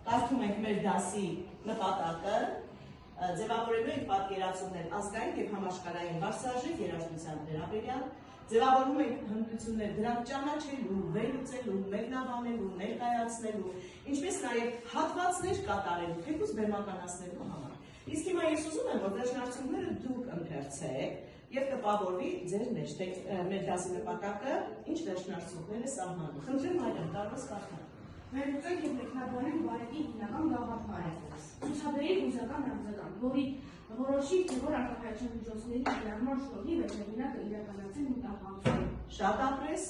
Կարդում ենք մեր դասի նպատակը, ձևավորելու ենք պատկերացումներ ազգային և համաշխարհային բարձրաժեք երաժշտության վերաբերյալ, ձևավորում ենք հմտություններ դրանք ճանաչելու, վերլուծելու, մեկնաբանելու, ներկայացնելու, ինչպես նաև հատվածներ կատարելու, թեկուզ բեմականացնելու համար։ Իսկ հիմա ես ուզում եմ, որ դաշնարցունները դուք ընթերցեք և տպավորվի ձեր մեջ, թե մեր դասի նպատակը ինչ դաշնարցունքներ է սահմանում։ Խնդրեմ այլն, տարվաս կարդալ։ Վերլուծենք և մեկնաբանենք բարետի հիմնական գաղափարը, ցուցաբերենք հուզական արձագանք, որի որոշիչ թե որ արտահայտչական միջոցների կիրառման շնորհիվ է հեղինակը իրականացել մտահոգություն։ Շատ ապրես,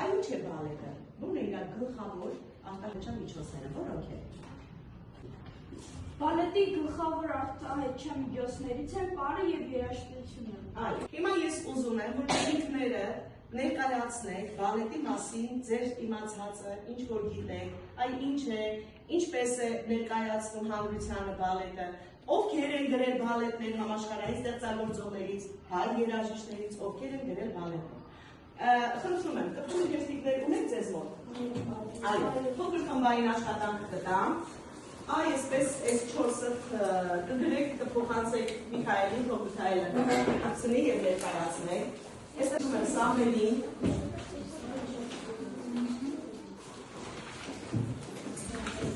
այլ ինչ է բալետը, որն է իր գլխավոր արտահայտչական միջոցները, որոնք են։ Բալետի գլխավոր արտահայտչական միջոցներից են պարը և երաժշտությունը։ Այո, հիմա ես ուզում եմ, որ ինքները ներկայացնեք բալետի մասին ձեր իմացածը, ինչ որ գիտեք, այ ինչ է, ինչպես է ներկայացնում հանրությանը բալետը, ովքեր են գրել բալետներ համաշխարհային ստեղծագործողներից, հայ երաժիշտներից, ովքեր են գրել բալետը։ Խնդրում եմ, կպչուն քերթիկներ ունեք ձեզ մոտ։ Այո, փոքր խմբային աշխատանք կտամ։ Այ այսպես այս 4-ը կգրեք, կփոխանցեք Միքայելին, թող Միքայելը հասցնի և ներկայացնեք։ Ես ասում եմ Սամվելին։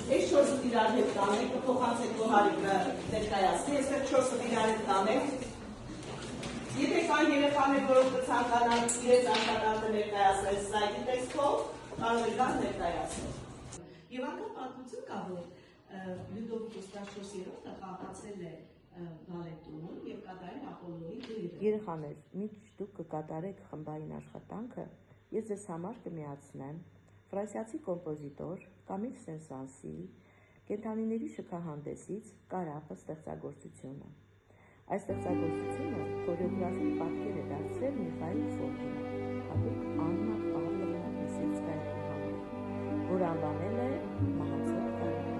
Այս 4-ը իրար հետ կանեք, կփոխանցեք Գոհարիկը ներկայացնի, այսպես 4-ը իրար հետ կանեք։ Եթե կան երեխաներ, որոնք կցանկանան իրենց աշխատանքը ներկայացնել սլայդի տեքստով, կարող եք դա ներկայացնել։ Եվ անգամ պատմություն կա, որ Լյուդովիկոս 14-րդը խաղացել է բալետում և կատարել Ապոլոնի դերը։ Երեխաներ, մինչ դուք կկատարեք խմբային աշխատանքը, ես ձեզ համար կմիացնեմ ֆրանսիացի կոմպոզիտոր Կամիլ Սեն-Սանսի կենդանիների շքահանդեսից «Կարապը» ստեղծագործությունը։ Այս ստեղծագործությունը խորեոգրաֆի պատկեր է դարձրել Միխայիլ Ֆոկինը, հատուկ Աննա Պավլովնա Լիսեցկայայի համար, որ անվանել է «Մահացող կարապը»։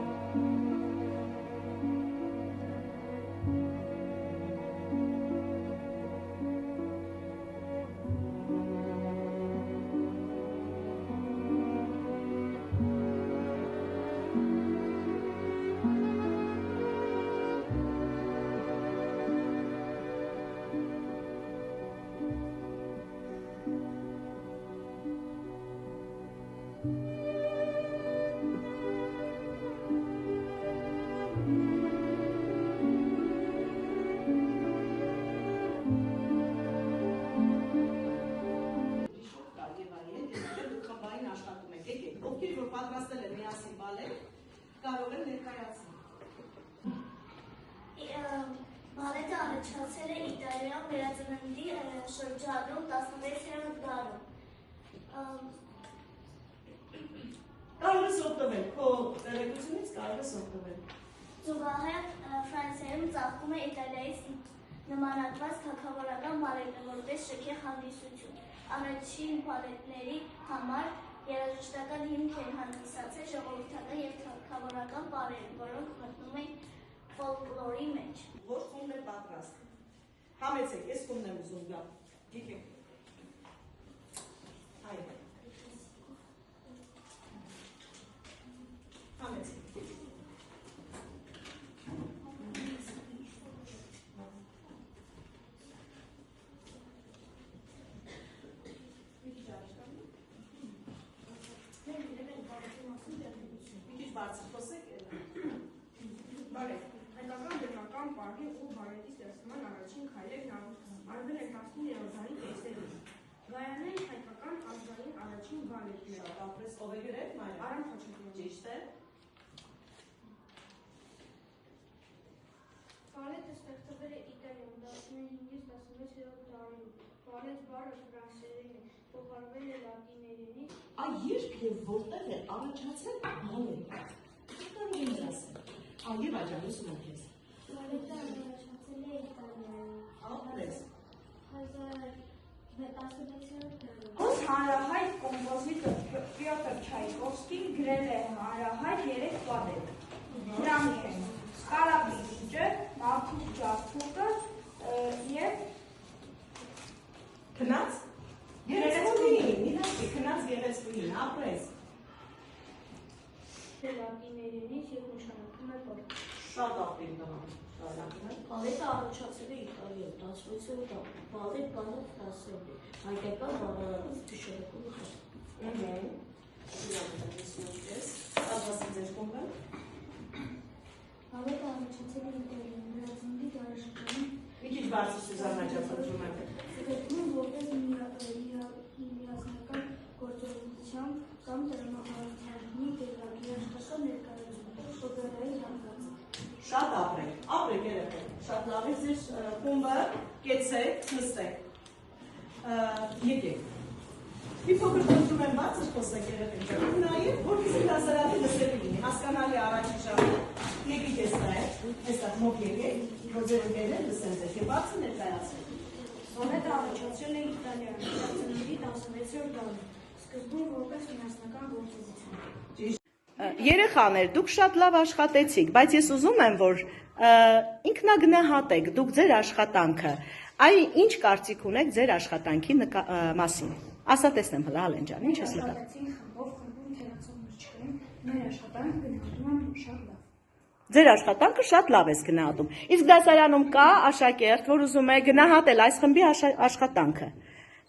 Պատրաստել է միասին բալետ, կարող են ներկայացնել։ Բալետը առաջացել է Իտալիայում վերածննդի շրջանում 16-րդ դարում։ Կարող ես օգտվել, քո տեղեկությունից կարող ես օգտվել։ Զուգահեռ Ֆրանսիայում ծաղկում է Իտալիայից նմանատված թագավորական բալետը որպես շքեղ հանդիսություն։ Առաջին բալետների համար երաժշտական հիմք են հանդիսացել ժողովրդական և թագավորական պարերը, որոնք մտնում են ֆոլկլորի մեջ։ Որ խումբն է պատրաստ։ Համեցեք, ես խումբն եմ ուզում գա։ Եկեք։ Այո։ Համեցեք։ Բարձր խոսեք Բարև, հայկական դեմական պարի ու բարետի ստեղծման առաջին քայլերն արվել են 19-րդ դարի կեսերին։ Գայանեն հայկական ազգային առաջին բալետները։ ապրես ով է գրել, Մարիամ։ Արամ Խաչատրյանը։ Ճիշտ է։ Բալետը ստեղծվել է Իտալիայում 15-16-րդ դարերում։ Բալետ բառը ֆրանսերեն է, փոխարվել է լատիներենից։ Այ երբ և որտեղ է առաջացել բալետը։ Կարող եմ ասել։ Եվ աջան, ուսում եմ քեզ։ Բալետը առաջացել է Իտալիայում։ Ապրես։ 16-րդ դարում։ Ոնց հանրահայտ կոմպոզիտոր Պյոտր Չայկովսկին գրել է հանրահայտ 3 բալետ։ Դրանք են Կարապի լիճը, Մարդու ջարդուկը և Քնած։ Գեղեցկուհին, իհարկե, քնած գեղեցկուհին, ապրես։ լատիներենից և նշանակում է բալ։ Շատ աղբին նման։ Բալետը առաջացել է Իտալիայում 16-րդ դարում, բալետ բանը ֆրանսերեն է, հայկական բառարանից նշանակում է Աղբասի ձեր կոմբը։ Բալետը առաջացել է Իտալիայում, Բրազիլի դարաշրջանում Մի քիչ բարձր Սուզաննա ջախջում եմ։ գտնվում որպես միասնական գործողության կամ տրամաբանության դերակի աշխատան ներկայացում օպերայի հանգած։ Շատ ապրեք երեխեք, շատ լավ է ձեր կոմբը, կեցեք, նստեք։ Եկեք։ Մի փոքր խոսում եմ բարձր խոսեք երեխեք, նաև որպեսզի դասարանի լսելի լինի, հասկանալի առաջին ժամը, եկեք այստեղ մոտ եկեք, որ ձեր ընկերներ լսեն ձեզ եւ բարձր ներկայացրեք։ Բալետը առաջացել է Իտալիայում, Բրազիլի 16-րդ դարում, սկզբում որպես միասնական գործողություն։ Երեխաներ, դուք շատ լավ աշխատեցիք, բայց ես ուզում եմ, որ ինքնագնահատեք դուք ձեր աշխատանքը, ինչ կարծիք ունեք ձեր աշխատանքի մասին։ Ասա տեսնեմ հլա Ալեն ջան, ինչ ես նկատում։ Խմբում թերացողներ չկային, մեր աշխատանքը գնահատում եմ շատ լավ։ Ձեր աշխատանքը շատ լավ ես գնահատում։ Իսկ դասարանում կա աշակերտ, որ ուզում է գնահատել այս խմբի աշխատանքը։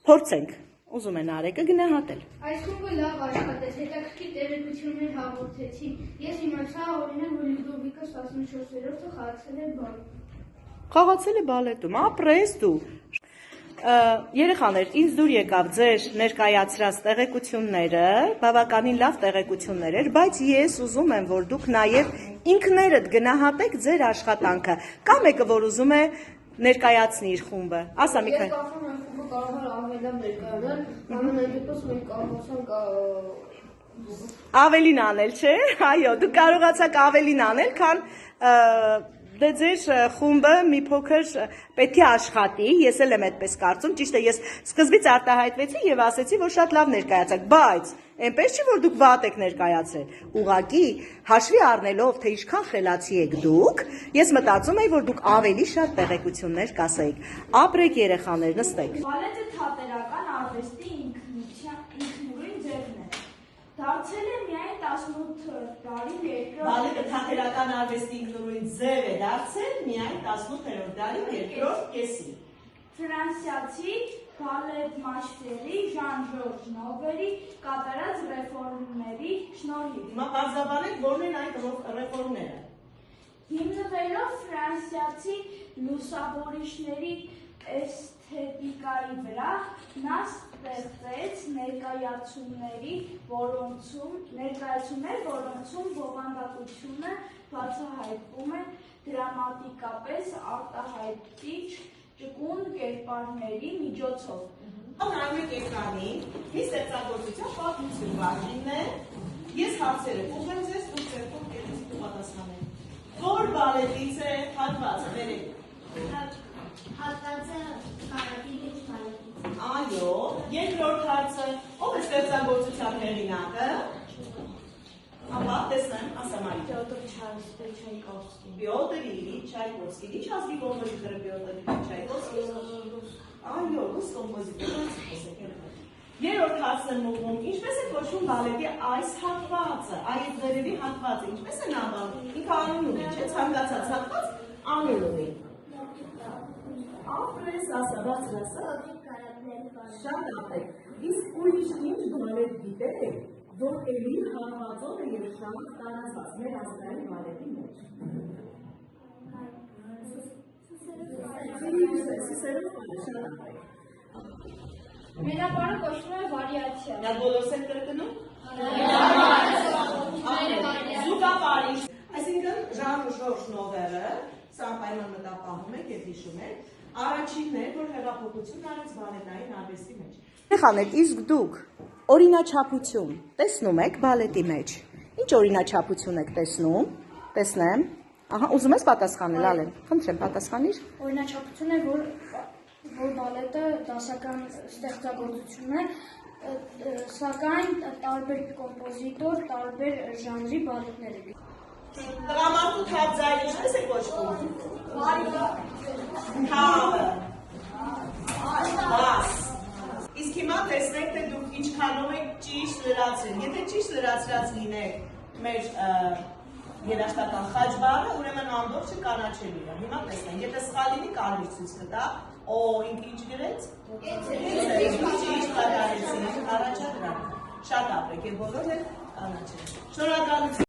Փորձենք, ուզում են Արեկը գնահատել։ Այս խումբը լավ աշխատեց, հետաքրքիր տեղեկություններ հաղորդեցին։ Ես իմացա օրինակ, որ Լյուդովիկոս 14-րդը խաղացել է բալ։ Խաղացել է բալետում, ապրես դու։ Երեխաներ, ինձ դուր եկավ ձեր ներկայացրած տեղեկությունները, բավականին լավ տեղեկություններ էր, բայց ես ուզում եմ, որ դուք նաև ինքներդ գնահատեք ձեր աշխատանքը։ Կա մեկը, որ ուզում է ներկայացնի իր խումբը։ Ասա մի քանի։ Ես կարծում եմ, խումբը կարող է ավելի լավ ներկայանալ, ամենայնպես մենք կարողացանք Ավելին անել, չէ՞։ Այո, դուք կարողացաք ավելին անել, քան դե ձեր խումբը մի փոքր պետք է աշխատի, ես էլ եմ այդպես կարծում, ճիշտ է, ես սկզբից արտահայտվեցի եւ ասեցի, որ շատ լավ ներկայացաք, բայց այնպես չի, որ դուք վատ եք ներկայացրել։ Ուղղակի հաշվի առնելով, թե ինչքան խելացի եք դուք, ես մտածում եի, որ դուք ավելի շատ տեղեկություններ կասեիք։ Ապրեք երեխաներ, նստեք։ Բալետը թատերական արվեստի ինքնուրույն ձևն է։ Դարձել է միայն 18-րդ դարի երկրորդ Բալետը թատերական արվեստի ինքնուրույն ձև է դարձել միայն 18-րդ դարի երկրորդ կեսին։ ֆրանսիացի բալետմաստերի Ժան-Ժորժ Նովերի կատարած ռեֆորմների շնորհիվ։ Հիմա բարձրաբանեք որն են այդ ռեֆորմները։ Հիմնվելով ֆրանսիացի լուսավորիչների էսթետիկայի վրա, նա ստեղծեց ներկայացումներ, որոնցում բովանդակությունը բացահայտվում է դրամատիկապես արտահայտիչ ճկուն կերպարների միջոցով։ Նայում եք էկրանին, մի ստեղծագործության պատմություն բաժինն է, ես հարցերը ուղղեմ ձեզ, դուք ձերքով կերեցիք ու պատասխանեք։ Որ բալետից է հատվածը, վերեք։ Հատվածը կարատի բալետից։ Այո, երկրորդ հարցը, ով է ստեղծագործության հեղինակը։ Ապա տեսնեմ, ասա Մարի։ Պյոտր Իլիչ Չայկովսկի։ Ինչ ազգի կոմպոզիտոր է Պյոտր Իլիչ Չայկովսկի։ Այո, ռուս կոմպոզիտոր։ Երրորդ հարցն եմ ուղղում, ինչպես է կոչվում բալետի այս հատվածը, այդ վերևի հատվածը, ինչպես են անվանում։ Ինքը անուն ունի, չէ՞, ցանկացած հատված անուն ունի։ Ապրես, ասա, բարձրացա։ Շատ ապրեք։ Իսկ ուրիշ ինչ բալետ գիտեք, որ էլի հարվածով է և շատ տարածված մեր ազգային բալետի մեջ։ Սուսերով շատ ապրեք։ Մենաբարը կոչվում է վարիացիա։ Դա բոլորս են կրկնում։ Զուգապարի։ Այսինքն Ժան-Ժորժ Նովերը, սա պայման մտապահում եք և հիշում եք, առաջինն է, որ հեղափոխություն արեց բալետային արվեստի մեջ։ Երեխաներ, իսկ դուք օրինաչափություն տեսնում եք բալետի մեջ։ Ինչ օրինաչափություն եք տեսնում։ Տեսնեմ։ Ահա, ուզում ես պատասխանել, Ալեն։ Խնդրեմ, պատասխանիր։ Օրինաչափություն է, որ բալետը դասական ստեղծագործություն է, սակայն տարբեր կոմպոզիտոր, տարբեր ժանրի բալետներ է։ Տղամարդու թաձայի ինչպես է կոչվում։ Թավը։ Բաս։ Իսկ հիմա տեսնենք, թե դուք ինչքանով եք ճիշտ լրացրել։ Եթե ճիշտ լրացրած լինեք, մեր երաշտական խաչ բառը, ուրեմն ամբողջը կանաչելի է։ Հիմա տեսնենք, եթե սխալ լինի կարելի ցույց կտա, ինքը ինչ գրեց։ Ինչ կատարեցին առաջադրանք։ Շատ ապրեք, եւ բոլորը կանաչել։ Շնորհակալություն։